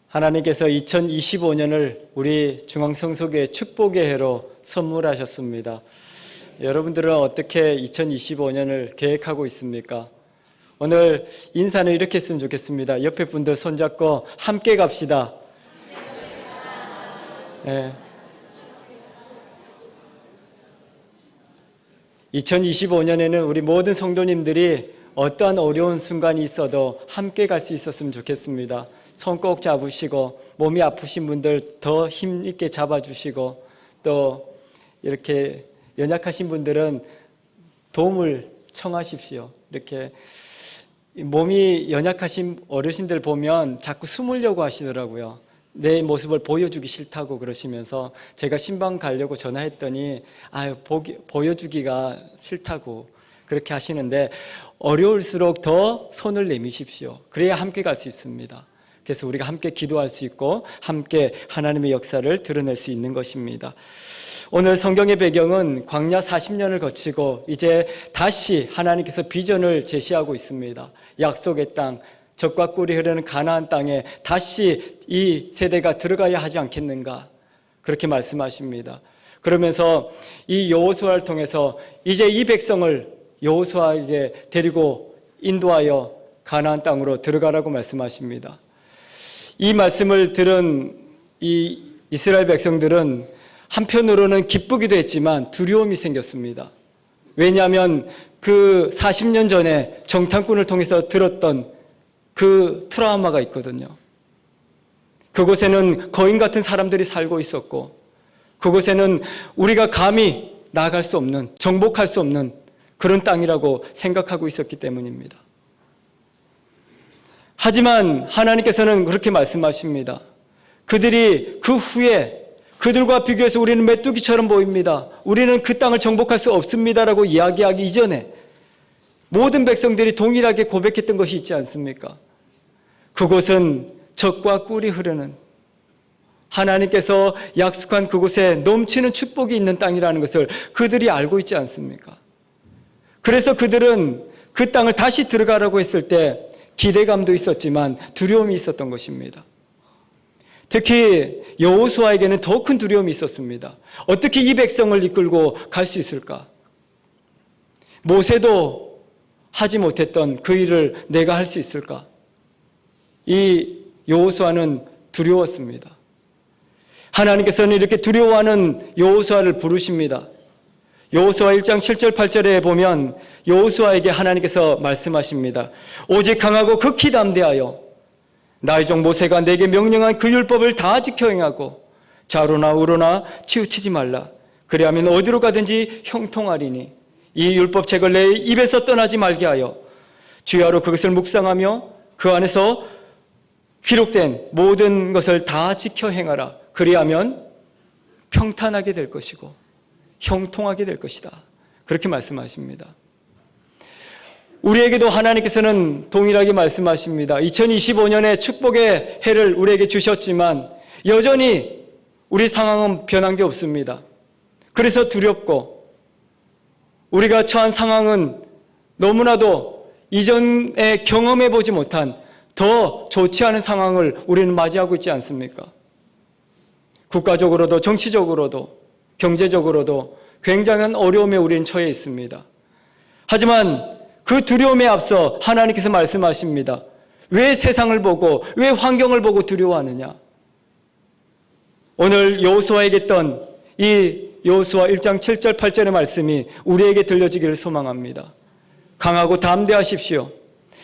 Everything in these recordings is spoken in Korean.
하나님께서 2025년을 우리 중앙성소교회 축복의 해로 선물하셨습니다. 여러분들은 어떻게 2025년을 계획하고 있습니까? 오늘 인사는 이렇게 했으면 좋겠습니다. 옆에 분들 손잡고 함께 갑시다. 네. 2025년에는 우리 모든 성도님들이 어떠한 어려운 순간이 있어도 함께 갈 수 있었으면 좋겠습니다. 손 꼭 잡으시고 몸이 아프신 분들 더 힘있게 잡아주시고 또 이렇게 연약하신 분들은 도움을 청하십시오. 이렇게 몸이 연약하신 어르신들 보면 자꾸 숨으려고 하시더라고요. 내 모습을 보여주기 싫다고 그러시면서 제가 신방 가려고 전화했더니 보여주기가 싫다고 그렇게 하시는데 어려울수록 더 손을 내미십시오. 그래야 함께 갈 수 있습니다. 그래서 우리가 함께 기도할 수 있고 함께 하나님의 역사를 드러낼 수 있는 것입니다. 오늘 성경의 배경은 광야 40년을 거치고 이제 다시 하나님께서 비전을 제시하고 있습니다. 약속의 땅, 젖과 꿀이 흐르는 가나안 땅에 다시 이 세대가 들어가야 하지 않겠는가 그렇게 말씀하십니다. 그러면서 이 여호수아를 통해서 이제 이 백성을 여호수아에게 데리고 인도하여 가나안 땅으로 들어가라고 말씀하십니다. 이 말씀을 들은 이 이스라엘 백성들은 한편으로는 기쁘기도 했지만 두려움이 생겼습니다. 왜냐하면 그 40년 전에 정탐꾼을 통해서 들었던 그 트라우마가 있거든요. 그곳에는 거인 같은 사람들이 살고 있었고 그곳에는 우리가 감히 나아갈 수 없는, 정복할 수 없는 그런 땅이라고 생각하고 있었기 때문입니다. 하지만 하나님께서는 그렇게 말씀하십니다. 그들이 그 후에 그들과 비교해서 우리는 메뚜기처럼 보입니다. 우리는 그 땅을 정복할 수 없습니다라고 이야기하기 이전에 모든 백성들이 동일하게 고백했던 것이 있지 않습니까? 그곳은 젖과 꿀이 흐르는 하나님께서 약속한 그곳에 넘치는 축복이 있는 땅이라는 것을 그들이 알고 있지 않습니까? 그래서 그들은 그 땅을 다시 들어가라고 했을 때 기대감도 있었지만 두려움이 있었던 것입니다. 특히 여호수아에게는 더 큰 두려움이 있었습니다. 어떻게 이 백성을 이끌고 갈 수 있을까? 모세도 하지 못했던 그 일을 내가 할 수 있을까? 이 여호수아는 두려웠습니다. 하나님께서는 이렇게 두려워하는 여호수아를 부르십니다. 여호수아 1장 7절 8절에 보면 여호수아에게 하나님께서 말씀하십니다. 오직 강하고 극히 담대하여 나의 종 모세가 내게 명령한 그 율법을 다 지켜 행하고 좌로나 우로나 치우치지 말라. 그리하면 어디로 가든지 형통하리니 이 율법책을 내 입에서 떠나지 말게 하여 주야로 그것을 묵상하며 그 안에서 기록된 모든 것을 다 지켜 행하라. 그리하면 평탄하게 될 것이고 형통하게 될 것이다. 그렇게 말씀하십니다. 우리에게도 하나님께서는 동일하게 말씀하십니다. 2025년에 축복의 해를 우리에게 주셨지만 여전히 우리 상황은 변한 게 없습니다. 그래서 두렵고 우리가 처한 상황은 너무나도 이전에 경험해 보지 못한 더 좋지 않은 상황을 우리는 맞이하고 있지 않습니까? 국가적으로도 정치적으로도 경제적으로도 굉장한 어려움에 우리는 처해 있습니다. 하지만 그 두려움에 앞서 하나님께서 말씀하십니다. 왜 세상을 보고 왜 환경을 보고 두려워하느냐? 오늘 여호수아에게 했던 이 여호수아 1장 7절 8절의 말씀이 우리에게 들려지기를 소망합니다. 강하고 담대하십시오.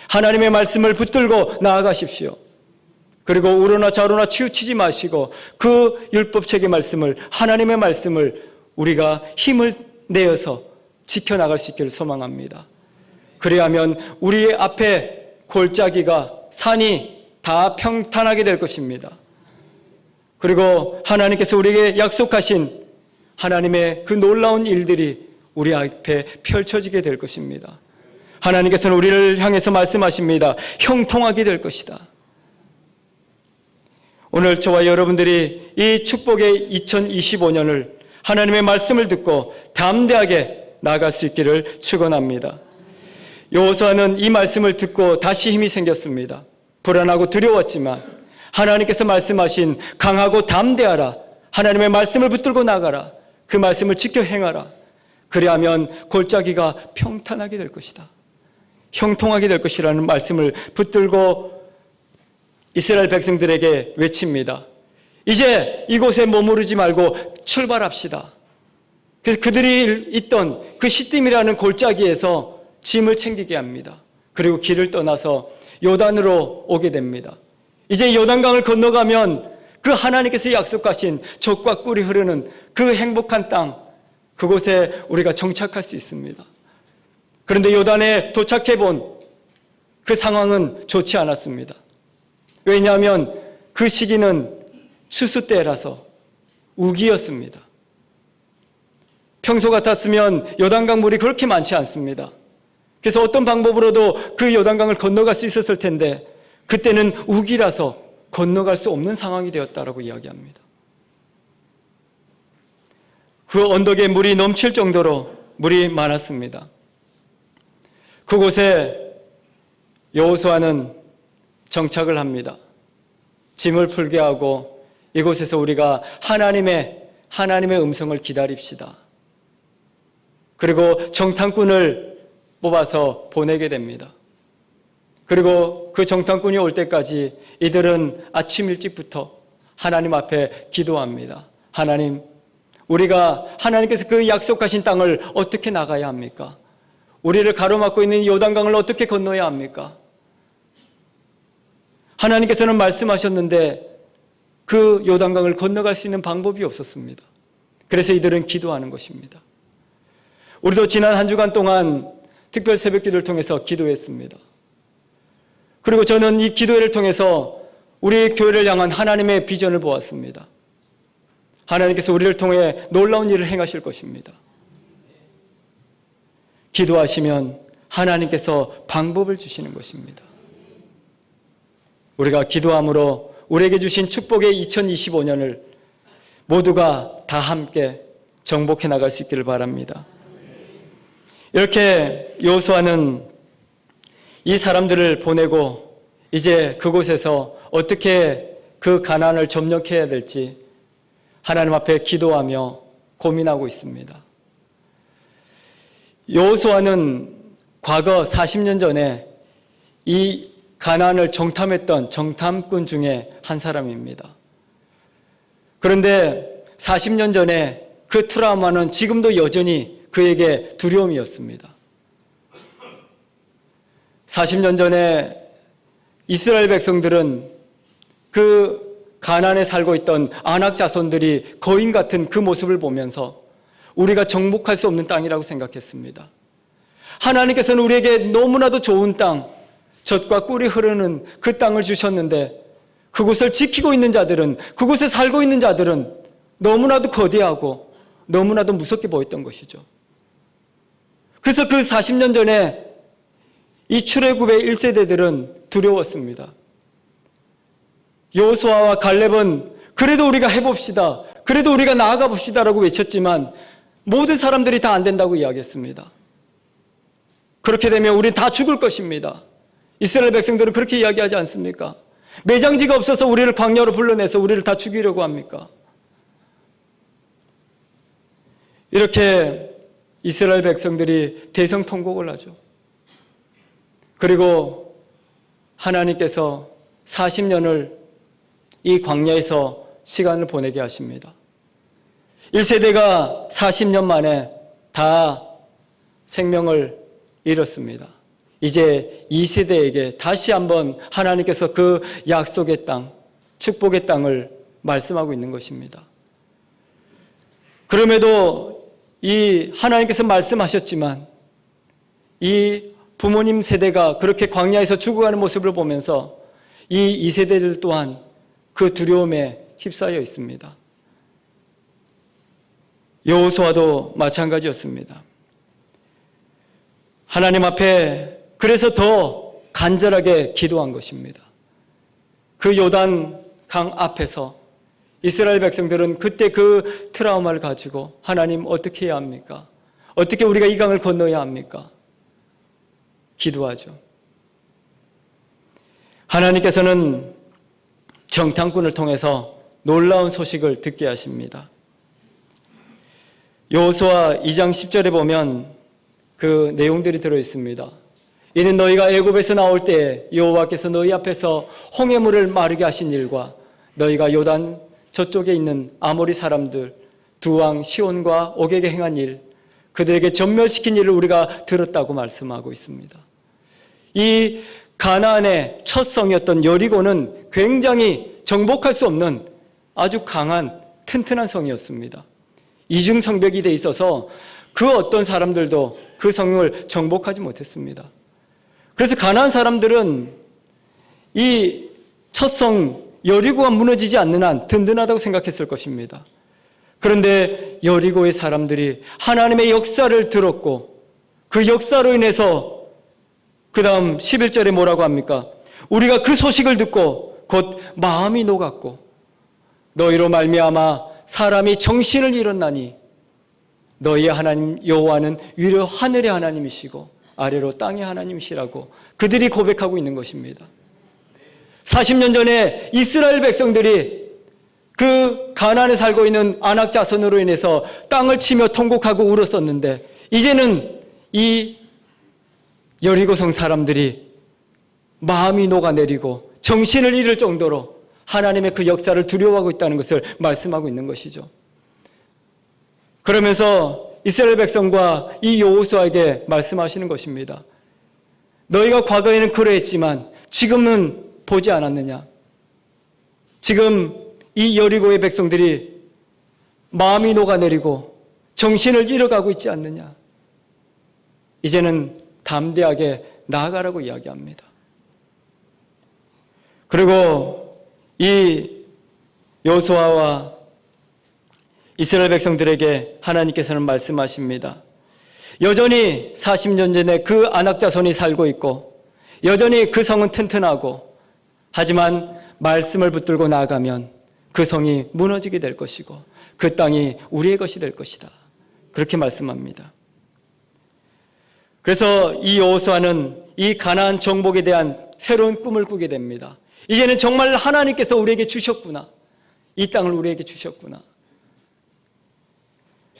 하나님의 말씀을 붙들고 나아가십시오. 그리고 우로나 좌로나 치우치지 마시고 그 율법책의 말씀을 하나님의 말씀을 우리가 힘을 내어서 지켜나갈 수 있기를 소망합니다. 그래야면 우리 앞에 골짜기가 산이 다 평탄하게 될 것입니다. 그리고 하나님께서 우리에게 약속하신 하나님의 그 놀라운 일들이 우리 앞에 펼쳐지게 될 것입니다. 하나님께서는 우리를 향해서 말씀하십니다. 형통하게 될 것이다. 오늘 저와 여러분들이 이 축복의 2025년을 하나님의 말씀을 듣고 담대하게 나아갈 수 있기를 축원합니다. 여호수아는 이 말씀을 듣고 다시 힘이 생겼습니다. 불안하고 두려웠지만 하나님께서 말씀하신 강하고 담대하라. 하나님의 말씀을 붙들고 나가라. 그 말씀을 지켜 행하라. 그리하면 골짜기가 평탄하게 될 것이다. 형통하게 될 것이라는 말씀을 붙들고 이스라엘 백성들에게 외칩니다. 이제 이곳에 머무르지 말고 출발합시다. 그래서 그들이 있던 그 시딤이라는 골짜기에서 짐을 챙기게 합니다. 그리고 길을 떠나서 요단으로 오게 됩니다. 이제 요단강을 건너가면 그 하나님께서 약속하신 젖과 꿀이 흐르는 그 행복한 땅, 그곳에 우리가 정착할 수 있습니다. 그런데 요단에 도착해 본 그 상황은 좋지 않았습니다. 왜냐하면 그 시기는 추수 때라서 우기였습니다. 평소 같았으면 요단강 물이 그렇게 많지 않습니다. 그래서 어떤 방법으로도 그 요단강을 건너갈 수 있었을 텐데 그때는 우기라서 건너갈 수 없는 상황이 되었다라고 이야기합니다. 그 언덕에 물이 넘칠 정도로 물이 많았습니다. 그곳에 여호수아는 정착을 합니다. 짐을 풀게 하고 이곳에서 우리가 하나님의 음성을 기다립시다. 그리고 정탐꾼을 뽑아서 보내게 됩니다. 그리고 그 정탐꾼이 올 때까지 이들은 아침 일찍부터 하나님 앞에 기도합니다. 하나님, 우리가 하나님께서 그 약속하신 땅을 어떻게 나가야 합니까? 우리를 가로막고 있는 요단강을 어떻게 건너야 합니까? 하나님께서는 말씀하셨는데 그 요단강을 건너갈 수 있는 방법이 없었습니다. 그래서 이들은 기도하는 것입니다. 우리도 지난 한 주간 동안 특별 새벽기도를 통해서 기도했습니다. 그리고 저는 이 기도회를 통해서 우리 교회를 향한 하나님의 비전을 보았습니다. 하나님께서 우리를 통해 놀라운 일을 행하실 것입니다. 기도하시면 하나님께서 방법을 주시는 것입니다. 우리가 기도함으로 우리에게 주신 축복의 2025년을 모두가 다 함께 정복해 나갈 수 있기를 바랍니다. 이렇게 여호수아는 이 사람들을 보내고 이제 그곳에서 어떻게 그 가나안을 점령해야 될지 하나님 앞에 기도하며 고민하고 있습니다. 여호수아는 과거 40년 전에 이 가나안을 정탐했던 정탐꾼 중에 한 사람입니다. 그런데 40년 전에 그 트라우마는 지금도 여전히 그에게 두려움이었습니다. 40년 전에 이스라엘 백성들은 그 가나안에 살고 있던 아낙 자손들이 거인 같은 그 모습을 보면서 우리가 정복할 수 없는 땅이라고 생각했습니다. 하나님께서는 우리에게 너무나도 좋은 땅, 젖과 꿀이 흐르는 그 땅을 주셨는데 그곳을 지키고 있는 자들은, 그곳에 살고 있는 자들은 너무나도 거대하고 너무나도 무섭게 보였던 것이죠. 그래서 그 40년 전에 이 출애굽의 1세대들은 두려웠습니다. 여호수아와 갈렙은 그래도 우리가 해봅시다, 그래도 우리가 나아가 봅시다라고 외쳤지만 모든 사람들이 다 안 된다고 이야기했습니다. 그렇게 되면 우리 다 죽을 것입니다. 이스라엘 백성들은 그렇게 이야기하지 않습니까? 매장지가 없어서 우리를 광야로 불러내서 우리를 다 죽이려고 합니까? 이렇게 이스라엘 백성들이 대성통곡을 하죠. 그리고 하나님께서 40년을 이 광야에서 시간을 보내게 하십니다. 1세대가 40년 만에 다 생명을 잃었습니다. 이제 2세대에게 다시 한번 하나님께서 그 약속의 땅, 축복의 땅을 말씀하고 있는 것입니다. 그럼에도 이 하나님께서 말씀하셨지만 이 부모님 세대가 그렇게 광야에서 죽어가는 모습을 보면서 이 2세대들 또한 그 두려움에 휩싸여 있습니다. 여호수아도 마찬가지였습니다. 하나님 앞에 그래서 더 간절하게 기도한 것입니다. 그 요단 강 앞에서 이스라엘 백성들은 그때 그 트라우마를 가지고 하나님 어떻게 해야 합니까? 어떻게 우리가 이 강을 건너야 합니까? 기도하죠. 하나님께서는 정탐꾼을 통해서 놀라운 소식을 듣게 하십니다. 여호수아 2장 10절에 보면 그 내용들이 들어 있습니다. 이는 너희가 애굽에서 나올 때 여호와께서 너희 앞에서 홍해물을 마르게 하신 일과 너희가 요단 저쪽에 있는 아모리 사람들 두 왕 시온과 옥에게 행한 일, 그들에게 전멸시킨 일을 우리가 들었다고 말씀하고 있습니다. 이 가나안의 첫 성이었던 여리고는 굉장히 정복할 수 없는 아주 강한 튼튼한 성이었습니다. 이중 성벽이 돼 있어서 그 어떤 사람들도 그 성을 정복하지 못했습니다. 그래서 가나안 사람들은 이 첫 성 여리고가 무너지지 않는 한 든든하다고 생각했을 것입니다. 그런데 여리고의 사람들이 하나님의 역사를 들었고 그 역사로 인해서 그 다음 11절에 뭐라고 합니까? 우리가 그 소식을 듣고 곧 마음이 녹았고 너희로 말미암아 사람이 정신을 잃었나니 너희의 하나님 여호와는 위로 하늘의 하나님이시고 아래로 땅의 하나님이시라고 그들이 고백하고 있는 것입니다. 40년 전에 이스라엘 백성들이 그 가나안에 살고 있는 아낙 자손으로 인해서 땅을 치며 통곡하고 울었었는데 이제는 이 여리고성 사람들이 마음이 녹아내리고 정신을 잃을 정도로 하나님의 그 역사를 두려워하고 있다는 것을 말씀하고 있는 것이죠. 그러면서 이스라엘 백성과 이 여호수아에게 말씀하시는 것입니다. 너희가 과거에는 그러했지만 지금은 보지 않았느냐? 지금 이 여리고의 백성들이 마음이 녹아내리고 정신을 잃어가고 있지 않느냐? 이제는 담대하게 나아가라고 이야기합니다. 그리고 이 여호수아와 이스라엘 백성들에게 하나님께서는 말씀하십니다. 여전히 40년 전에 그 아낙 자손이 살고 있고 여전히 그 성은 튼튼하고 하지만 말씀을 붙들고 나아가면 그 성이 무너지게 될 것이고 그 땅이 우리의 것이 될 것이다. 그렇게 말씀합니다. 그래서 이 여호수아는 이 가나안 정복에 대한 새로운 꿈을 꾸게 됩니다. 이제는 정말 하나님께서 우리에게 주셨구나. 이 땅을 우리에게 주셨구나.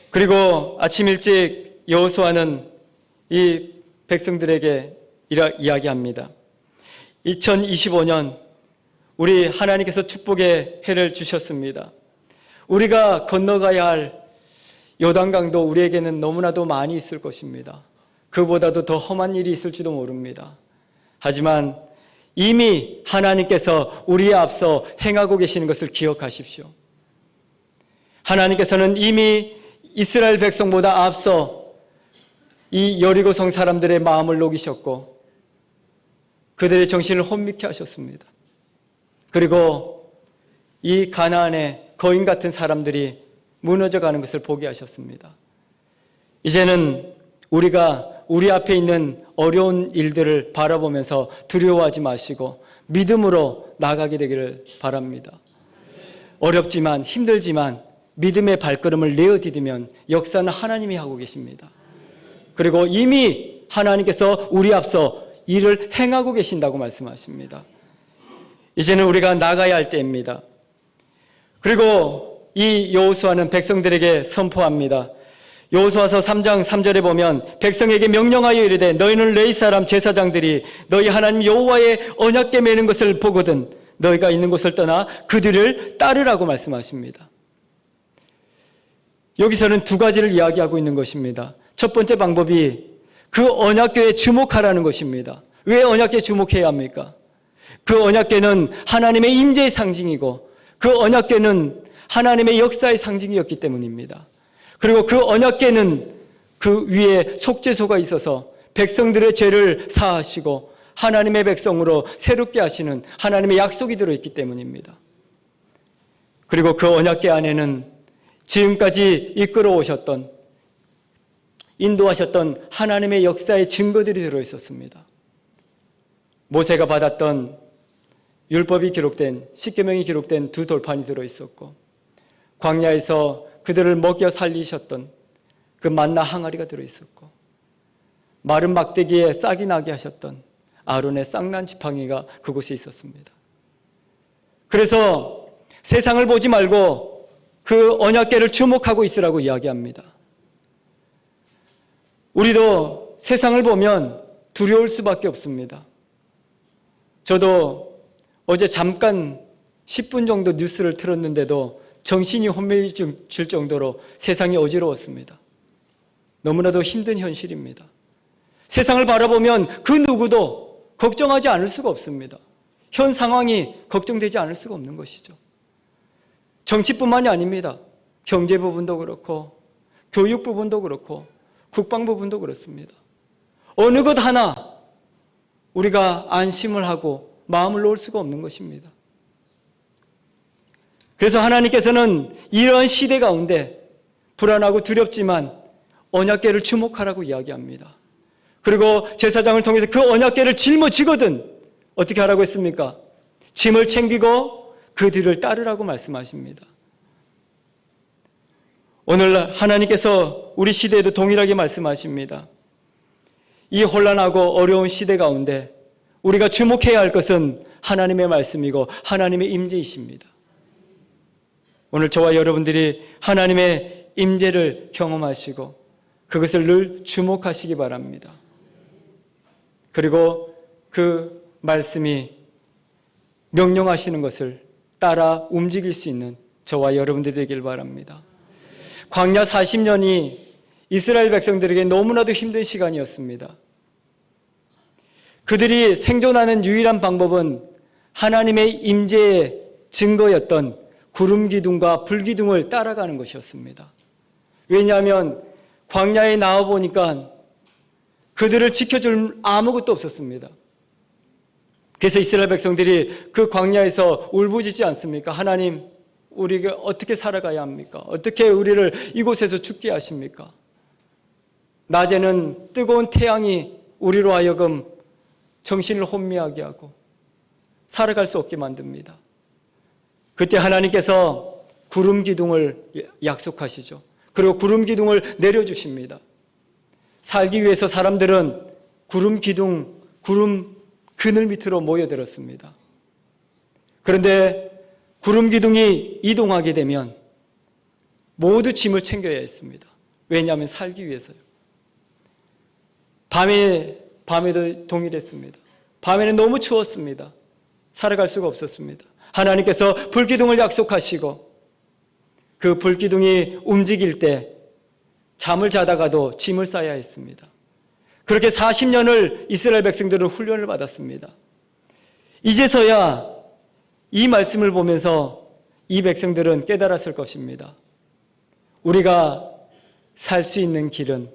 그리고 아침 일찍 여호수아는 이 백성들에게 이야기합니다. 2025년 우리 하나님께서 축복의 해를 주셨습니다. 우리가 건너가야 할 요단강도 우리에게는 너무나도 많이 있을 것입니다. 그보다도 더 험한 일이 있을지도 모릅니다. 하지만 이미 하나님께서 우리에 앞서 행하고 계시는 것을 기억하십시오. 하나님께서는 이미 이스라엘 백성보다 앞서 이 여리고성 사람들의 마음을 녹이셨고 그들의 정신을 혼미케 하셨습니다. 그리고 이 가나안의 거인 같은 사람들이 무너져가는 것을 보게 하셨습니다. 이제는 우리가 우리 앞에 있는 어려운 일들을 바라보면서 두려워하지 마시고 믿음으로 나가게 되기를 바랍니다. 어렵지만 힘들지만 믿음의 발걸음을 내어디디면 역사는 하나님이 하고 계십니다. 그리고 이미 하나님께서 우리 앞서 일을 행하고 계신다고 말씀하십니다. 이제는 우리가 나가야 할 때입니다. 그리고 이 여호수아는 백성들에게 선포합니다. 여호수아서 3장 3절에 보면 백성에게 명령하여 이르되 너희는 레위 사람 제사장들이 너희 하나님 여호와의 언약궤 매는 것을 보거든 너희가 있는 곳을 떠나 그 뒤를 따르라고 말씀하십니다. 여기서는 두 가지를 이야기하고 있는 것입니다. 첫 번째 방법이 그 언약궤에 주목하라는 것입니다. 왜 언약궤에 주목해야 합니까? 그 언약궤는 하나님의 임재의 상징이고 그 언약궤는 하나님의 역사의 상징이었기 때문입니다. 그리고 그 언약궤는 그 위에 속죄소가 있어서 백성들의 죄를 사하시고 하나님의 백성으로 새롭게 하시는 하나님의 약속이 들어있기 때문입니다. 그리고 그 언약궤 안에는 지금까지 이끌어오셨던 인도하셨던 하나님의 역사의 증거들이 들어있었습니다. 모세가 받았던 율법이 기록된 십계명이 기록된 두 돌판이 들어있었고 광야에서 그들을 먹여 살리셨던 그 만나 항아리가 들어있었고 마른 막대기에 싹이 나게 하셨던 아론의 쌍난 지팡이가 그곳에 있었습니다. 그래서 세상을 보지 말고 그 언약궤를 주목하고 있으라고 이야기합니다. 우리도 세상을 보면 두려울 수밖에 없습니다. 저도 어제 잠깐 10분 정도 뉴스를 틀었는데도 정신이 혼미해질 정도로 세상이 어지러웠습니다. 너무나도 힘든 현실입니다. 세상을 바라보면 그 누구도 걱정하지 않을 수가 없습니다. 현 상황이 걱정되지 않을 수가 없는 것이죠. 정치뿐만이 아닙니다. 경제 부분도 그렇고 교육 부분도 그렇고 국방 부분도 그렇습니다. 어느 것 하나 우리가 안심을 하고 마음을 놓을 수가 없는 것입니다. 그래서 하나님께서는 이런 시대 가운데 불안하고 두렵지만 언약궤를 주목하라고 이야기합니다. 그리고 제사장을 통해서 그 언약궤를 짊어지거든 어떻게 하라고 했습니까? 짐을 챙기고 그 뒤를 따르라고 말씀하십니다. 오늘 하나님께서 우리 시대에도 동일하게 말씀하십니다. 이 혼란하고 어려운 시대 가운데 우리가 주목해야 할 것은 하나님의 말씀이고 하나님의 임재이십니다. 오늘 저와 여러분들이 하나님의 임재를 경험하시고 그것을 늘 주목하시기 바랍니다. 그리고 그 말씀이 명령하시는 것을 따라 움직일 수 있는 저와 여러분들이 되길 바랍니다. 광야 40년이 이스라엘 백성들에게 너무나도 힘든 시간이었습니다. 그들이 생존하는 유일한 방법은 하나님의 임재의 증거였던 구름 기둥과 불 기둥을 따라가는 것이었습니다. 왜냐하면 광야에 나와 보니까 그들을 지켜줄 아무것도 없었습니다. 그래서 이스라엘 백성들이 그 광야에서 울부짖지 않습니까? 하나님, 우리가 어떻게 살아가야 합니까? 어떻게 우리를 이곳에서 죽게 하십니까? 낮에는 뜨거운 태양이 우리로 하여금 정신을 혼미하게 하고 살아갈 수 없게 만듭니다. 그때 하나님께서 구름 기둥을 약속하시죠. 그리고 구름 기둥을 내려주십니다. 살기 위해서 사람들은 구름 기둥, 구름 그늘 밑으로 모여들었습니다. 그런데 구름 기둥이 이동하게 되면 모두 짐을 챙겨야 했습니다. 왜냐하면 살기 위해서요. 밤에도 동일했습니다. 밤에는 너무 추웠습니다. 살아갈 수가 없었습니다. 하나님께서 불기둥을 약속하시고 그 불기둥이 움직일 때 잠을 자다가도 짐을 싸야 했습니다. 그렇게 40년을 이스라엘 백성들은 훈련을 받았습니다. 이제서야 이 말씀을 보면서 이 백성들은 깨달았을 것입니다. 우리가 살 수 있는 길은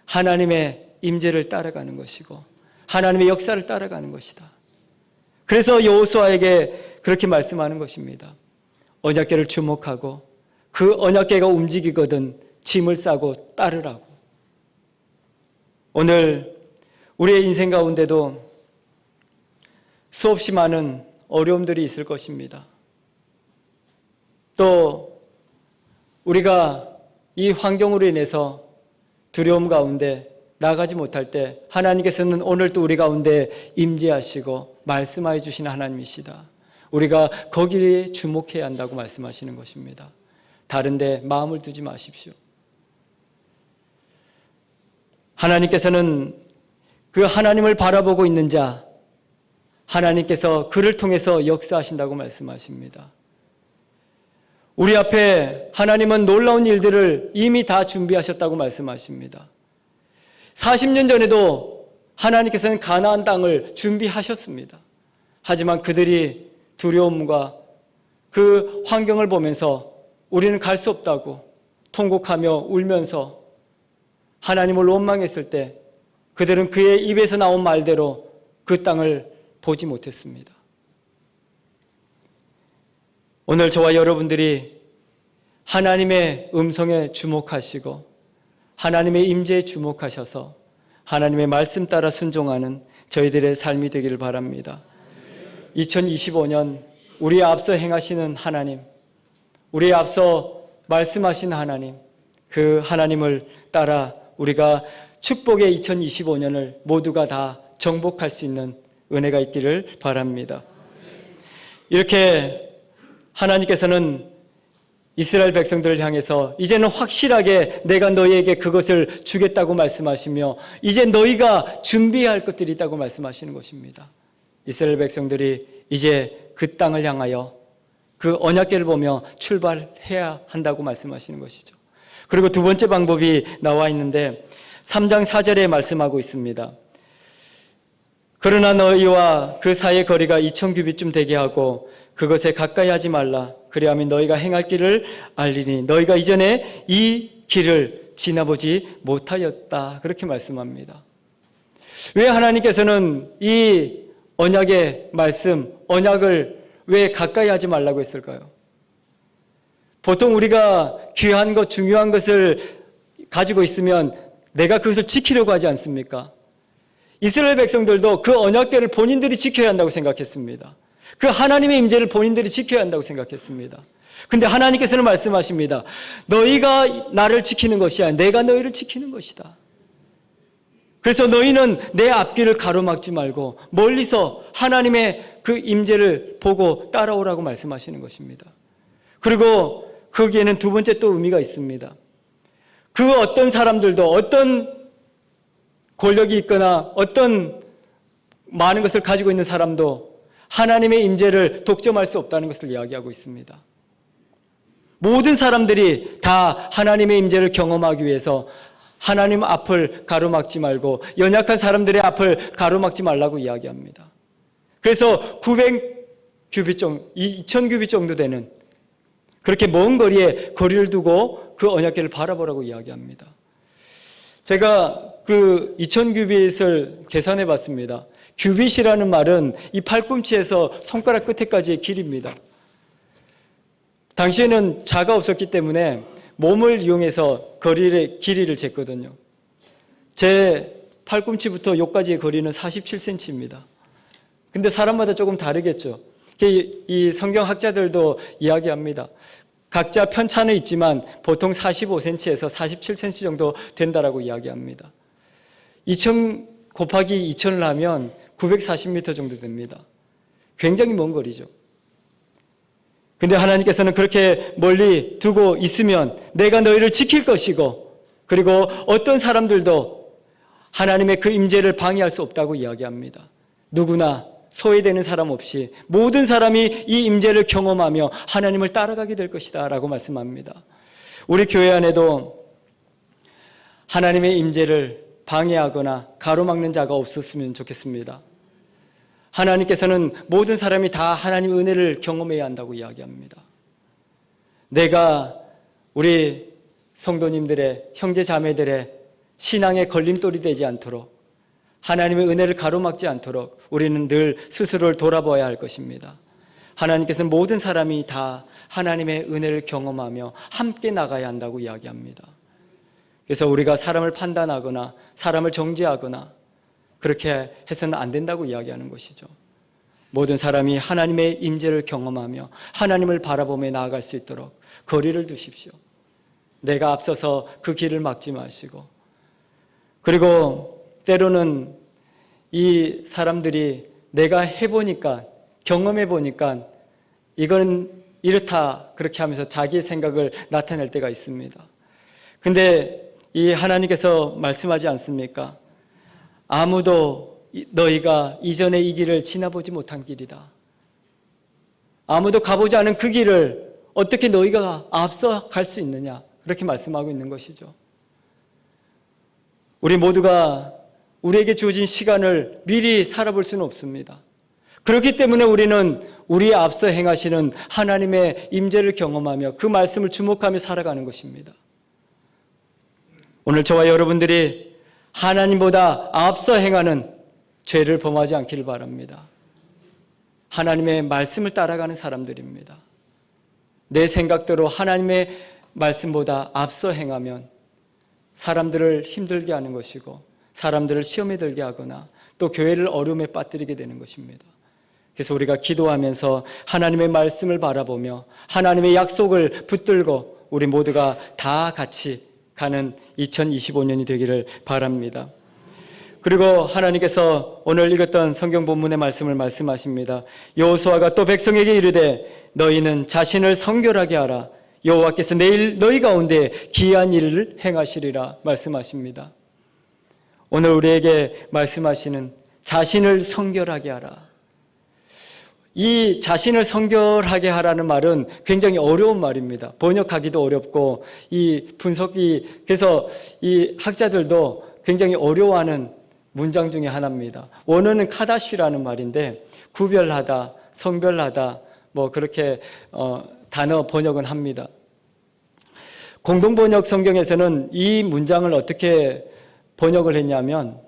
하나님의 임재를 따라가는 것이고 하나님의 역사를 따라가는 것이다. 그래서 여호수아에게 그렇게 말씀하는 것입니다. 언약궤를 주목하고 그 언약궤가 움직이거든 짐을 싸고 따르라고. 오늘 우리의 인생 가운데도 수없이 많은 어려움들이 있을 것입니다. 또 우리가 이 환경으로 인해서 두려움 가운데 나가지 못할 때 하나님께서는 오늘 또 우리 가운데 임재하시고 말씀하여 주시는 하나님이시다. 우리가 거기에 주목해야 한다고 말씀하시는 것입니다. 다른 데 마음을 두지 마십시오. 하나님께서는 그 하나님을 바라보고 있는 자, 하나님께서 그를 통해서 역사하신다고 말씀하십니다. 우리 앞에 하나님은 놀라운 일들을 이미 다 준비하셨다고 말씀하십니다. 40년 전에도 하나님께서는 가나안 땅을 준비하셨습니다. 하지만 그들이 두려움과 그 환경을 보면서 우리는 갈 수 없다고 통곡하며 울면서 하나님을 원망했을 때 그들은 그의 입에서 나온 말대로 그 땅을 보지 못했습니다. 오늘 저와 여러분들이 하나님의 음성에 주목하시고 하나님의 임재에 주목하셔서 하나님의 말씀 따라 순종하는 저희들의 삶이 되기를 바랍니다. 2025년 우리의 앞서 행하시는 하나님, 우리의 앞서 말씀하신 하나님, 그 하나님을 따라 우리가 축복의 2025년을 모두가 다 정복할 수 있는 은혜가 있기를 바랍니다. 이렇게 하나님께서는 이스라엘 백성들을 향해서 이제는 확실하게 내가 너희에게 그것을 주겠다고 말씀하시며 이제 너희가 준비해야 할 것들이 있다고 말씀하시는 것입니다. 이스라엘 백성들이 이제 그 땅을 향하여 그 언약궤를 보며 출발해야 한다고 말씀하시는 것이죠. 그리고 두 번째 방법이 나와 있는데 3장 4절에 말씀하고 있습니다. 그러나 너희와 그 사이의 거리가 2000규빗쯤 되게 하고 그것에 가까이 하지 말라. 그리하면 너희가 행할 길을 알리니 너희가 이전에 이 길을 지나보지 못하였다. 그렇게 말씀합니다. 왜 하나님께서는 이 언약의 말씀, 언약을 왜 가까이 하지 말라고 했을까요? 보통 우리가 귀한 것, 중요한 것을 가지고 있으면 내가 그것을 지키려고 하지 않습니까? 이스라엘 백성들도 그 언약궤를 본인들이 지켜야 한다고 생각했습니다. 그 하나님의 임재를 본인들이 지켜야 한다고 생각했습니다. 근데 하나님께서는 말씀하십니다. 너희가 나를 지키는 것이 아니라 내가 너희를 지키는 것이다. 그래서 너희는 내 앞길을 가로막지 말고 멀리서 하나님의 그 임재를 보고 따라오라고 말씀하시는 것입니다. 그리고 거기에는 두 번째 또 의미가 있습니다. 그 어떤 사람들도 어떤 권력이 있거나 어떤 많은 것을 가지고 있는 사람도 하나님의 임재를 독점할 수 없다는 것을 이야기하고 있습니다. 모든 사람들이 다 하나님의 임재를 경험하기 위해서 하나님 앞을 가로막지 말고 연약한 사람들의 앞을 가로막지 말라고 이야기합니다. 그래서 900규빗 정도, 2000규빗 정도 되는 그렇게 먼 거리에 거리를 두고 그 언약궤를 바라보라고 이야기합니다. 제가 그 2000규빗을 계산해 봤습니다. 규빗이라는 말은 이 팔꿈치에서 손가락 끝에까지의 길입니다. 당시에는 자가 없었기 때문에 몸을 이용해서 거리의 길이를 쟀거든요. 제 팔꿈치부터 여기까지의 거리는 47cm입니다. 근데 사람마다 조금 다르겠죠. 이 성경학자들도 이야기합니다. 각자 편차는 있지만 보통 45cm에서 47cm 정도 된다라고 이야기합니다. 2000 곱하기 2000을 하면 940m 정도 됩니다. 굉장히 먼 거리죠. 근데 하나님께서는 그렇게 멀리 두고 있으면 내가 너희를 지킬 것이고 그리고 어떤 사람들도 하나님의 그 임재를 방해할 수 없다고 이야기합니다. 누구나 소외되는 사람 없이 모든 사람이 이 임재를 경험하며 하나님을 따라가게 될 것이다 라고 말씀합니다. 우리 교회 안에도 하나님의 임재를 방해하거나 가로막는 자가 없었으면 좋겠습니다. 하나님께서는 모든 사람이 다 하나님의 은혜를 경험해야 한다고 이야기합니다. 내가 우리 성도님들의 형제 자매들의 신앙의 걸림돌이 되지 않도록 하나님의 은혜를 가로막지 않도록 우리는 늘 스스로를 돌아봐야 할 것입니다. 하나님께서는 모든 사람이 다 하나님의 은혜를 경험하며 함께 나가야 한다고 이야기합니다. 그래서 우리가 사람을 판단하거나 사람을 정죄하거나 그렇게 해서는 안 된다고 이야기하는 것이죠. 모든 사람이 하나님의 임재를 경험하며 하나님을 바라보며 나아갈 수 있도록 거리를 두십시오. 내가 앞서서 그 길을 막지 마시고 그리고 때로는 이 사람들이 내가 해보니까 경험해보니까 이건 이렇다 그렇게 하면서 자기의 생각을 나타낼 때가 있습니다. 근데 이 하나님께서 말씀하지 않습니까? 아무도 너희가 이전에 이 길을 지나보지 못한 길이다. 아무도 가보지 않은 그 길을 어떻게 너희가 앞서 갈 수 있느냐 그렇게 말씀하고 있는 것이죠. 우리 모두가 우리에게 주어진 시간을 미리 살아볼 수는 없습니다. 그렇기 때문에 우리는 우리 앞서 행하시는 하나님의 임재를 경험하며 그 말씀을 주목하며 살아가는 것입니다. 오늘 저와 여러분들이 하나님보다 앞서 행하는 죄를 범하지 않기를 바랍니다. 하나님의 말씀을 따라가는 사람들입니다. 내 생각대로 하나님의 말씀보다 앞서 행하면 사람들을 힘들게 하는 것이고 사람들을 시험에 들게 하거나 또 교회를 어려움에 빠뜨리게 되는 것입니다. 그래서 우리가 기도하면서 하나님의 말씀을 바라보며 하나님의 약속을 붙들고 우리 모두가 다 같이 가는 2025년이 되기를 바랍니다. 그리고 하나님께서 오늘 읽었던 성경 본문의 말씀을 말씀하십니다. 여호수아가 또 백성에게 이르되 너희는 자신을 성결하게 하라. 여호와께서 내일 너희 가운데 기이한 일을 행하시리라 말씀하십니다. 오늘 우리에게 말씀하시는 자신을 성결하게 하라. 이 자신을 성결하게 하라는 말은 굉장히 어려운 말입니다. 번역하기도 어렵고 이 분석이 그래서 이 학자들도 굉장히 어려워하는 문장 중에 하나입니다. 원어는 카다시라는 말인데 구별하다, 성별하다 뭐 그렇게 단어 번역은 합니다. 공동번역 성경에서는 이 문장을 어떻게 번역을 했냐면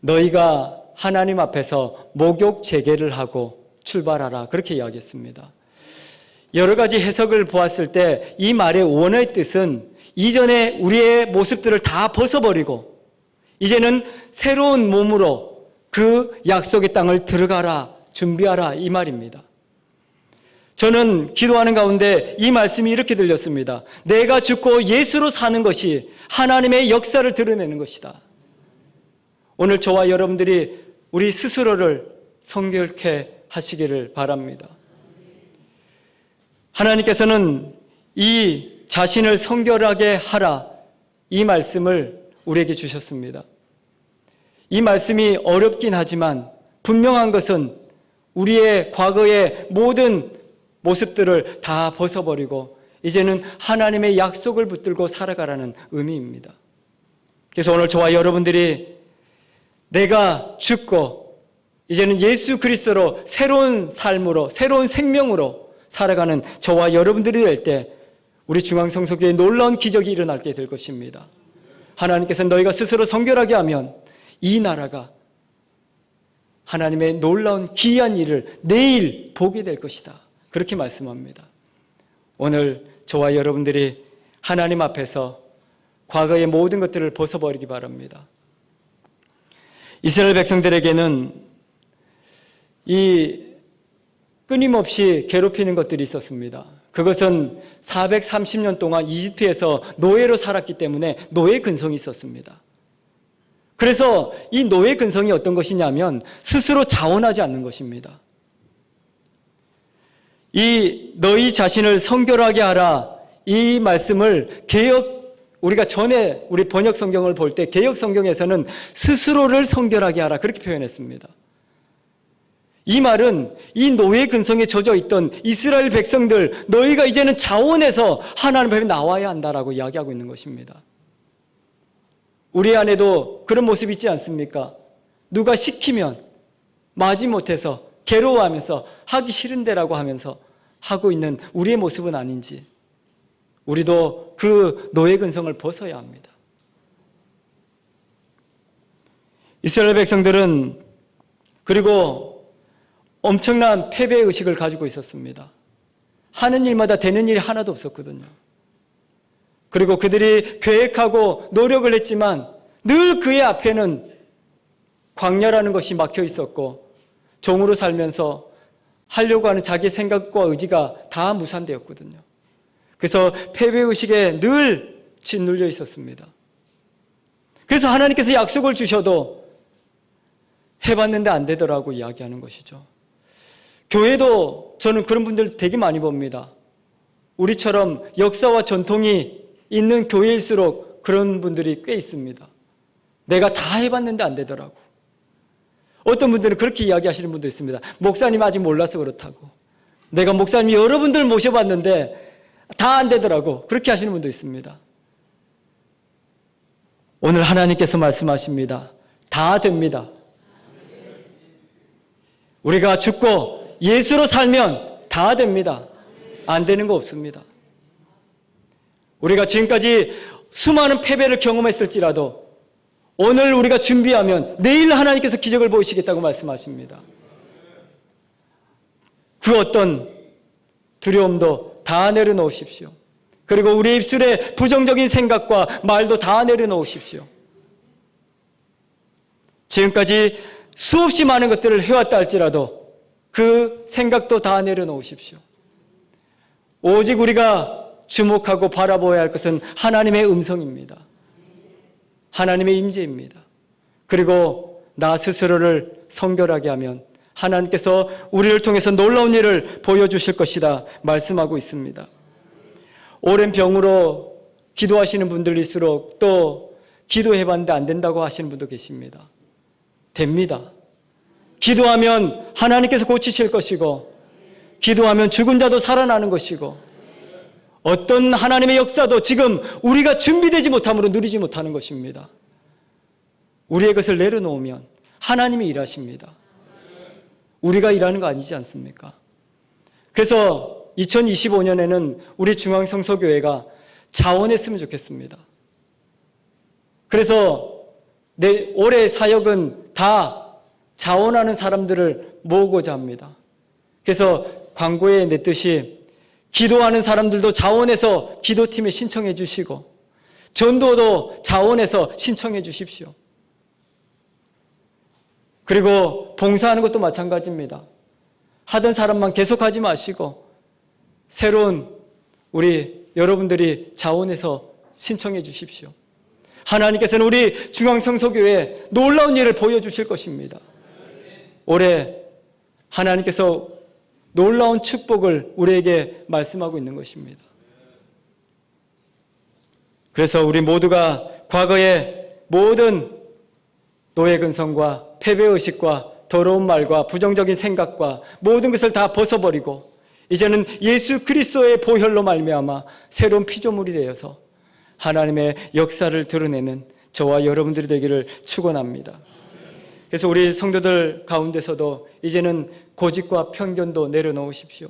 너희가 하나님 앞에서 목욕 제계를 하고 출발하라 그렇게 이야기했습니다. 여러 가지 해석을 보았을 때 이 말의 원어의 뜻은 이전에 우리의 모습들을 다 벗어버리고 이제는 새로운 몸으로 그 약속의 땅을 들어가라 준비하라 이 말입니다. 저는 기도하는 가운데 이 말씀이 이렇게 들렸습니다. 내가 죽고 예수로 사는 것이 하나님의 역사를 드러내는 것이다. 오늘 저와 여러분들이 우리 스스로를 성결케 하시기를 바랍니다. 하나님께서는 이 자신을 성결하게 하라 이 말씀을 우리에게 주셨습니다. 이 말씀이 어렵긴 하지만 분명한 것은 우리의 과거의 모든 모습들을 다 벗어버리고 이제는 하나님의 약속을 붙들고 살아가라는 의미입니다. 그래서 오늘 저와 여러분들이 내가 죽고 이제는 예수 그리스도로 새로운 삶으로 새로운 생명으로 살아가는 저와 여러분들이 될 때 우리 중앙성서교회에 놀라운 기적이 일어나게 될 것입니다. 하나님께서 너희가 스스로 성결하게 하면 이 나라가 하나님의 놀라운 기이한 일을 내일 보게 될 것이다. 그렇게 말씀합니다. 오늘 저와 여러분들이 하나님 앞에서 과거의 모든 것들을 벗어버리기 바랍니다. 이스라엘 백성들에게는 이 끊임없이 괴롭히는 것들이 있었습니다. 그것은 430년 동안 이집트에서 노예로 살았기 때문에 노예 근성이 있었습니다. 그래서 이 노예 근성이 어떤 것이냐면 스스로 자원하지 않는 것입니다. 이 너희 자신을 성결하게 하라 이 말씀을 우리가 전에 우리 번역 성경을 볼 때 개역 성경에서는 스스로를 성결하게 하라 그렇게 표현했습니다. 이 말은 이 노예 근성에 젖어 있던 이스라엘 백성들 너희가 이제는 자원해서 하나님 앞에 나와야 한다라고 이야기하고 있는 것입니다. 우리 안에도 그런 모습이 있지 않습니까? 누가 시키면 마지못해서 괴로워하면서 하기 싫은데라고 하면서 하고 있는 우리의 모습은 아닌지 우리도 그 노예 근성을 벗어야 합니다. 이스라엘 백성들은 그리고 엄청난 패배의식을 가지고 있었습니다. 하는 일마다 되는 일이 하나도 없었거든요. 그리고 그들이 계획하고 노력을 했지만 늘 그의 앞에는 광야라는 것이 막혀 있었고 종으로 살면서 하려고 하는 자기 생각과 의지가 다 무산되었거든요. 그래서 패배의식에 늘 짓눌려 있었습니다. 그래서 하나님께서 약속을 주셔도 해봤는데 안 되더라고 이야기하는 것이죠. 교회도 저는 그런 분들 되게 많이 봅니다. 우리처럼 역사와 전통이 있는 교회일수록 그런 분들이 꽤 있습니다. 내가 다 해봤는데 안 되더라고. 어떤 분들은 그렇게 이야기하시는 분도 있습니다. 목사님 아직 몰라서 그렇다고. 내가 목사님 여러분들 모셔봤는데 다 안 되더라고. 그렇게 하시는 분도 있습니다. 오늘 하나님께서 말씀하십니다. 다 됩니다. 우리가 죽고 예수로 살면 다 됩니다. 안 되는 거 없습니다. 우리가 지금까지 수많은 패배를 경험했을지라도 오늘 우리가 준비하면 내일 하나님께서 기적을 보이시겠다고 말씀하십니다. 그 어떤 두려움도 다 내려놓으십시오. 그리고 우리 입술에 부정적인 생각과 말도 다 내려놓으십시오. 지금까지 수없이 많은 것들을 해왔다 할지라도 그 생각도 다 내려놓으십시오. 오직 우리가 주목하고 바라보아야 할 것은 하나님의 음성입니다. 하나님의 임재입니다. 그리고 나 스스로를 성결하게 하면 하나님께서 우리를 통해서 놀라운 일을 보여주실 것이다 말씀하고 있습니다. 오랜 병으로 기도하시는 분들일수록 또 기도해봤는데 안 된다고 하시는 분도 계십니다. 됩니다. 기도하면 하나님께서 고치실 것이고, 기도하면 죽은 자도 살아나는 것이고, 어떤 하나님의 역사도 지금 우리가 준비되지 못함으로 누리지 못하는 것입니다. 우리의 것을 내려놓으면 하나님이 일하십니다. 우리가 일하는 거 아니지 않습니까? 그래서 2025년에는 우리 중앙성서교회가 자원했으면 좋겠습니다. 그래서 올해 사역은 다 자원하는 사람들을 모으고자 합니다. 그래서 광고에 냈듯이 기도하는 사람들도 자원해서 기도팀에 신청해 주시고, 전도도 자원해서 신청해 주십시오. 그리고 봉사하는 것도 마찬가지입니다. 하던 사람만 계속하지 마시고 새로운 우리 여러분들이 자원해서 신청해 주십시오. 하나님께서는 우리 중앙성서교회에 놀라운 일을 보여주실 것입니다. 올해 하나님께서 놀라운 축복을 우리에게 말씀하고 있는 것입니다. 그래서 우리 모두가 과거의 모든 노예근성과 패배의식과 더러운 말과 부정적인 생각과 모든 것을 다 벗어버리고 이제는 예수 그리스도의 보혈로 말미암아 새로운 피조물이 되어서 하나님의 역사를 드러내는 저와 여러분들이 되기를 축원합니다. 그래서 우리 성도들 가운데서도 이제는 고집과 편견도 내려놓으십시오.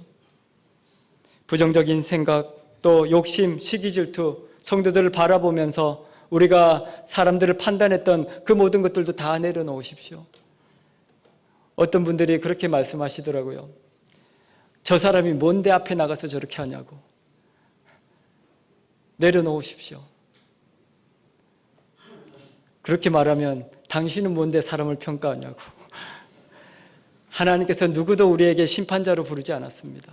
부정적인 생각, 또 욕심, 시기 질투, 성도들을 바라보면서 우리가 사람들을 판단했던 그 모든 것들도 다 내려놓으십시오. 어떤 분들이 그렇게 말씀하시더라고요. 저 사람이 뭔데 앞에 나가서 저렇게 하냐고. 내려놓으십시오. 그렇게 말하면 당신은 뭔데 사람을 평가하냐고. 하나님께서 누구도 우리에게 심판자로 부르지 않았습니다.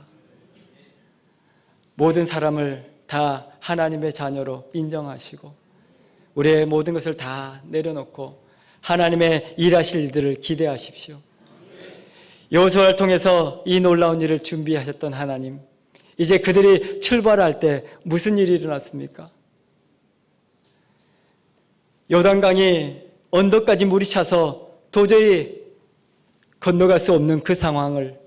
모든 사람을 다 하나님의 자녀로 인정하시고 우리의 모든 것을 다 내려놓고 하나님의 일하실 일들을 기대하십시오. 여호수아를 통해서 이 놀라운 일을 준비하셨던 하나님, 이제 그들이 출발할 때 무슨 일이 일어났습니까? 요단강이 언덕까지 물이 차서 도저히 건너갈 수 없는 그 상황을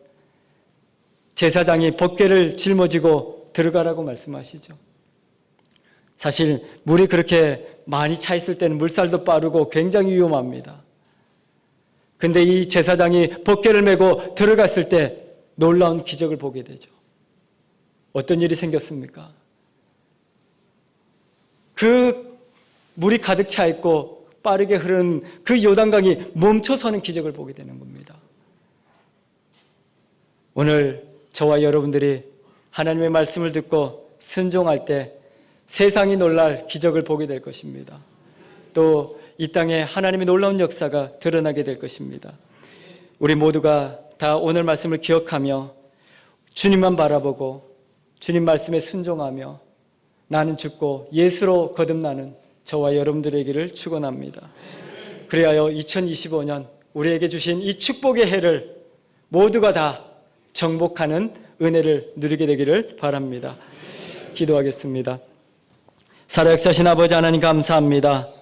제사장이 법궤를 짊어지고 들어가라고 말씀하시죠. 사실 물이 그렇게 많이 차 있을 때는 물살도 빠르고 굉장히 위험합니다. 근데 이 제사장이 법궤를 메고 들어갔을 때 놀라운 기적을 보게 되죠. 어떤 일이 생겼습니까? 그 물이 가득 차 있고 빠르게 흐르는 그 요단강이 멈춰서는 기적을 보게 되는 겁니다. 오늘 저와 여러분들이 하나님의 말씀을 듣고 순종할 때 세상이 놀랄 기적을 보게 될 것입니다. 또 이 땅에 하나님의 놀라운 역사가 드러나게 될 것입니다. 우리 모두가 다 오늘 말씀을 기억하며 주님만 바라보고 주님 말씀에 순종하며 나는 죽고 예수로 거듭나는 저와 여러분들에게를 축원합니다. 그리하여 2025년 우리에게 주신 이 축복의 해를 모두가 다 정복하는 은혜를 누리게 되기를 바랍니다. 기도하겠습니다. 살아역사신 아버지 하나님 감사합니다.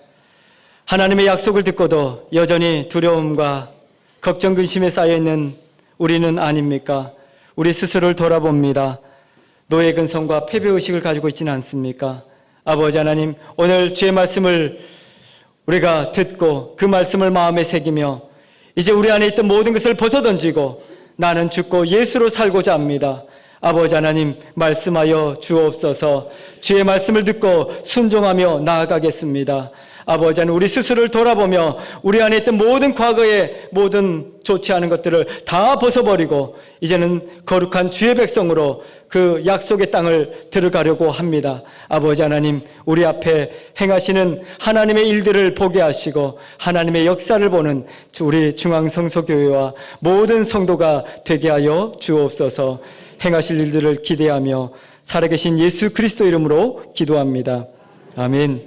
하나님의 약속을 듣고도 여전히 두려움과 걱정 근심에 쌓여있는 우리는 아닙니까? 우리 스스로를 돌아봅니다. 노예 근성과 패배의식을 가지고 있지는 않습니까? 아버지 하나님, 오늘 주의 말씀을 우리가 듣고 그 말씀을 마음에 새기며 이제 우리 안에 있던 모든 것을 벗어던지고 나는 죽고 예수로 살고자 합니다. 아버지 하나님, 말씀하여 주옵소서. 주의 말씀을 듣고 순종하며 나아가겠습니다. 아버지 하나님, 우리 스스로를 돌아보며 우리 안에 있던 모든 과거의 모든 좋지 않은 것들을 다 벗어버리고 이제는 거룩한 주의 백성으로 그 약속의 땅을 들어가려고 합니다. 아버지 하나님, 우리 앞에 행하시는 하나님의 일들을 보게 하시고 하나님의 역사를 보는 우리 중앙성서교회와 모든 성도가 되게 하여 주옵소서. 행하실 일들을 기대하며 살아계신 예수 그리스도 이름으로 기도합니다. 아멘.